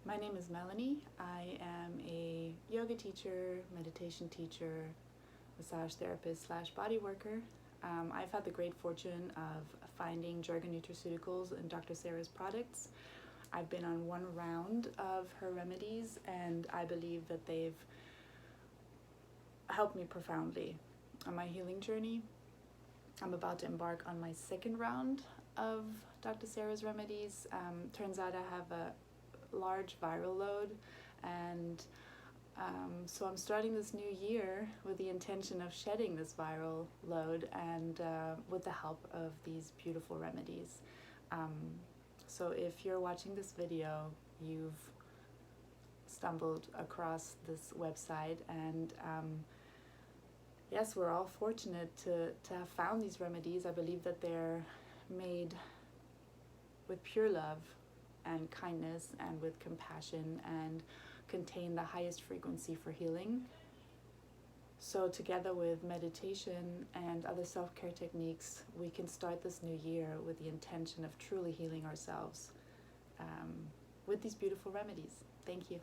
My name is Melanie. I am a yoga teacher, meditation teacher, massage therapist / body worker. I've had the great fortune of finding Jernigan Nutraceuticals and Dr. Sarah's products. I've been on one round of her remedies, and I believe that they've helped me profoundly on my healing journey. I'm about to embark on my second round of Dr. Sarah's remedies. Turns out I have a large viral load, and so I'm starting this new year with the intention of shedding this viral load, and with the help of these beautiful remedies. So if you're watching this video, you've stumbled across this website, and yes, we're all fortunate to have found these remedies. I believe that they're made with pure love and kindness and with compassion, and contain the highest frequency for healing. So together with meditation and other self-care techniques, we can start this new year with the intention of truly healing ourselves with these beautiful remedies. Thank you.